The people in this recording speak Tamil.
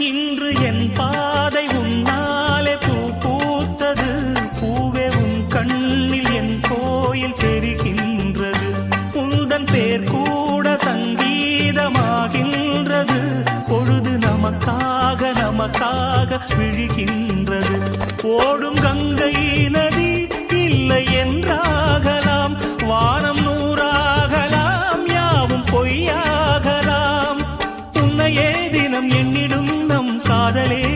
இன்று என் பாதை உன்னாலே பூ பூத்தது. பூவே உன் கண்ணில் என் கோயில் தெரிகின்றது. உந்தன் பேர் கூட சங்கீதமாகின்றது. பொழுது நமக்காக நமக்காக விழுகின்றது. ஓடும் கங்கை நதி இல்லை என்றாகலாம். வானம் நூறாகலாம், யாவும் பொய்யாகலாம். உன்னையே தினம் எண்ணிடும் நம் காதலே